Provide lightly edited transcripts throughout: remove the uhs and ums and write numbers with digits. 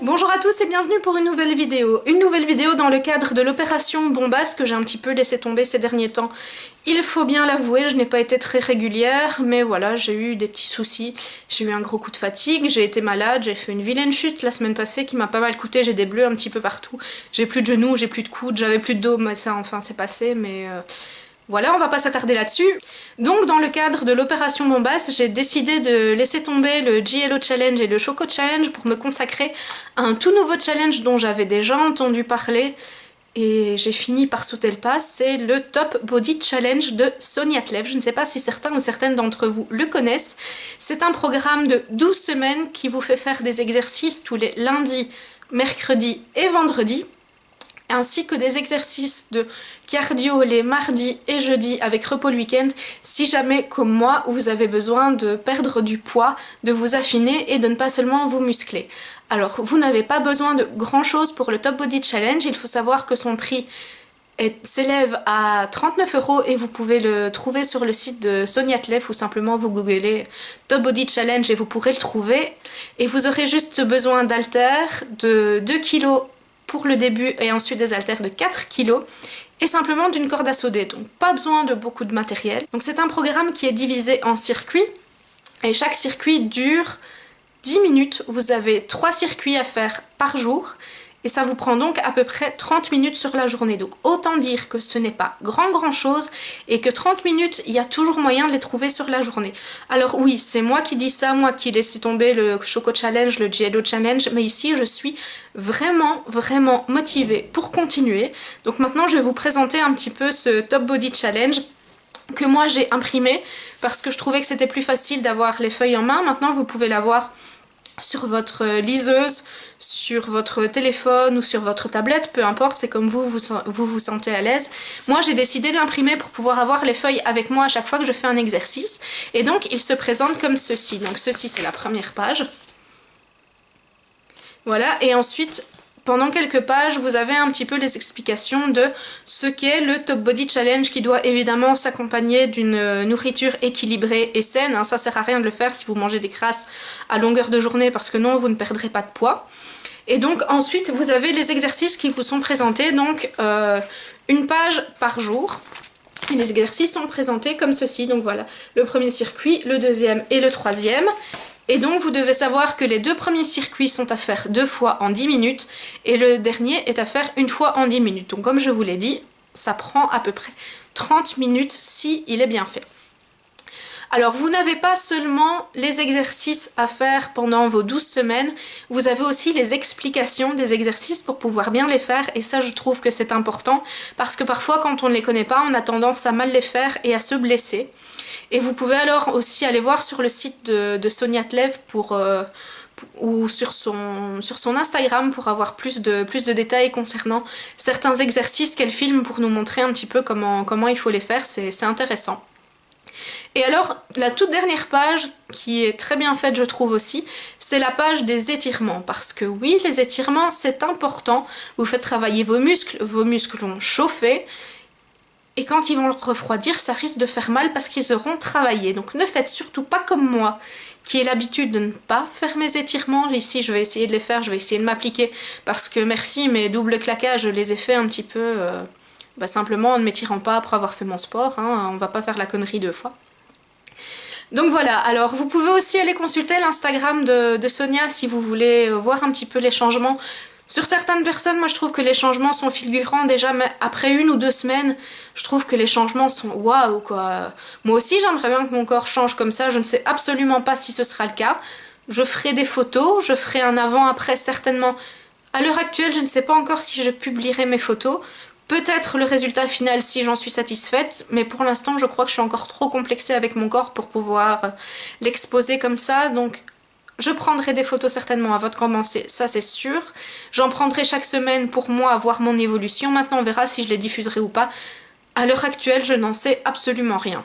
Bonjour à tous et bienvenue pour une nouvelle vidéo. Une nouvelle vidéo dans le cadre de l'opération Bombasse que j'ai un petit peu laissé tomber ces derniers temps. Il faut bien l'avouer, je n'ai pas été très régulière, mais voilà, j'ai eu des petits soucis. J'ai eu un gros coup de fatigue, j'ai été malade, j'ai fait une vilaine chute la semaine passée qui m'a pas mal coûté, j'ai des bleus un petit peu partout. J'ai plus de genoux, j'ai plus de coudes, j'avais plus de dos, mais ça enfin c'est passé, mais... Voilà, on va pas s'attarder là-dessus. Donc dans le cadre de l'opération Bombasse, j'ai décidé de laisser tomber le JLO Challenge et le Choco Challenge pour me consacrer à un tout nouveau challenge dont j'avais déjà entendu parler et j'ai fini par sauter le pas, c'est le Top Body Challenge de Sonia Tlev. Je ne sais pas si certains ou certaines d'entre vous le connaissent. C'est un programme de 12 semaines qui vous fait faire des exercices tous les lundis, mercredis et vendredis, ainsi que des exercices de cardio les mardis et jeudis avec repos le week-end si jamais, comme moi, vous avez besoin de perdre du poids, de vous affiner et de ne pas seulement vous muscler. Alors, vous n'avez pas besoin de grand chose pour le Top Body Challenge, il faut savoir que son prix s'élève à 39 € et vous pouvez le trouver sur le site de Sonia Tlev ou simplement vous googlez Top Body Challenge et vous pourrez le trouver. Et vous aurez juste besoin d'haltères de 2 kg pour le début et ensuite des haltères de 4 kg et simplement d'une corde à sauter, donc pas besoin de beaucoup de matériel. Donc c'est un programme qui est divisé en circuits et chaque circuit dure 10 minutes. Vous avez 3 circuits à faire par jour et ça vous prend donc à peu près 30 minutes sur la journée. Donc autant dire que ce n'est pas grand chose et que 30 minutes, il y a toujours moyen de les trouver sur la journée. Alors oui, c'est moi qui dis ça, moi qui laisse tomber le Choco Challenge, le JLO Challenge, mais ici je suis vraiment motivée pour continuer. Donc maintenant je vais vous présenter un petit peu ce Top Body Challenge que moi j'ai imprimé parce que je trouvais que c'était plus facile d'avoir les feuilles en main. Maintenant vous pouvez l'avoir sur votre liseuse, sur votre téléphone ou sur votre tablette, peu importe, c'est comme vous sentez à l'aise. Moi j'ai décidé de l'imprimer pour pouvoir avoir les feuilles avec moi à chaque fois que je fais un exercice. Et donc il se présente comme ceci. Donc ceci c'est la première page. Voilà, et ensuite pendant quelques pages, vous avez un petit peu les explications de ce qu'est le Top Body Challenge qui doit évidemment s'accompagner d'une nourriture équilibrée et saine. Ça sert à rien de le faire si vous mangez des crasses à longueur de journée parce que non, vous ne perdrez pas de poids. Et donc ensuite, vous avez les exercices qui vous sont présentés, donc une page par jour. Et les exercices sont présentés comme ceci, donc voilà, le premier circuit, le deuxième et le troisième. Et donc vous devez savoir que les deux premiers circuits sont à faire 2 fois en 10 minutes et le dernier est à faire 1 fois en 10 minutes. Donc comme je vous l'ai dit, ça prend à peu près 30 minutes si il est bien fait. Alors vous n'avez pas seulement les exercices à faire pendant vos 12 semaines, vous avez aussi les explications des exercices pour pouvoir bien les faire et ça je trouve que c'est important parce que parfois quand on ne les connaît pas on a tendance à mal les faire et à se blesser. Et vous pouvez alors aussi aller voir sur le site de Sonia Tlev ou sur son Instagram pour avoir plus de détails concernant certains exercices qu'elle filme pour nous montrer un petit peu comment il faut les faire, c'est intéressant. Et alors, la toute dernière page, qui est très bien faite je trouve aussi, c'est la page des étirements. Parce que oui, les étirements, c'est important. Vous faites travailler vos muscles vont chauffer. Et quand ils vont refroidir, ça risque de faire mal parce qu'ils auront travaillé. Donc ne faites surtout pas comme moi, qui ai l'habitude de ne pas faire mes étirements. Ici, je vais essayer de les faire, je vais essayer de m'appliquer. Parce que merci, mes doubles claquages, je les ai fait un petit peu... simplement en ne m'étirant pas après avoir fait mon sport. On va pas faire la connerie 2 fois. Donc voilà, alors vous pouvez aussi aller consulter l'Instagram de Sonia si vous voulez voir un petit peu les changements. Sur certaines personnes, moi je trouve que les changements sont fulgurants déjà, mais après 1 ou 2 semaines, je trouve que les changements sont waouh quoi. Moi aussi j'aimerais bien que mon corps change comme ça, je ne sais absolument pas si ce sera le cas. Je ferai des photos, je ferai un avant-après certainement. À l'heure actuelle, je ne sais pas encore si je publierai mes photos. Peut-être le résultat final si j'en suis satisfaite, mais pour l'instant je crois que je suis encore trop complexée avec mon corps pour pouvoir l'exposer comme ça, donc je prendrai des photos certainement avant de commencer, ça c'est sûr. J'en prendrai chaque semaine pour moi voir mon évolution, maintenant on verra si je les diffuserai ou pas. À l'heure actuelle je n'en sais absolument rien.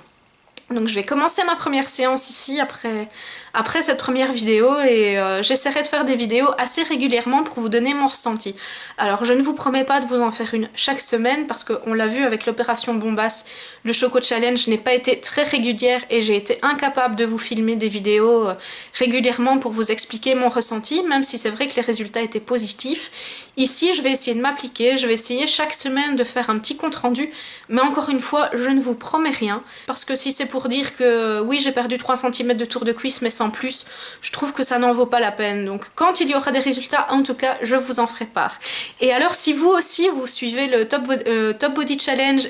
Donc je vais commencer ma première séance ici après cette première vidéo et j'essaierai de faire des vidéos assez régulièrement pour vous donner mon ressenti. Alors je ne vous promets pas de vous en faire une chaque semaine parce qu'on l'a vu avec l'opération Bombas, le Choco Challenge n'ai pas été très régulière et j'ai été incapable de vous filmer des vidéos régulièrement pour vous expliquer mon ressenti, même si c'est vrai que les résultats étaient positifs. Ici je vais essayer de m'appliquer, je vais essayer chaque semaine de faire un petit compte rendu, mais encore une fois je ne vous promets rien parce que si c'est pour dire que oui j'ai perdu 3 cm de tour de cuisse mais sans plus, je trouve que ça n'en vaut pas la peine. Donc quand il y aura des résultats, en tout cas je vous en ferai part. Et alors si vous aussi vous suivez le Top Body Challenge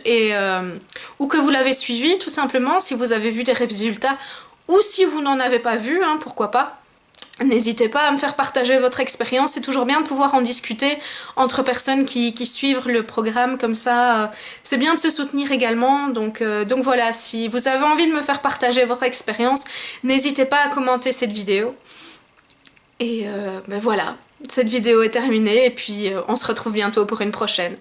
ou que vous l'avez suivi tout simplement, si vous avez vu des résultats ou si vous n'en avez pas vu, hein, pourquoi pas, n'hésitez pas à me faire partager votre expérience, c'est toujours bien de pouvoir en discuter entre personnes qui suivent le programme comme ça. C'est bien de se soutenir également, donc voilà, si vous avez envie de me faire partager votre expérience, n'hésitez pas à commenter cette vidéo. Et ben voilà, cette vidéo est terminée et puis on se retrouve bientôt pour une prochaine.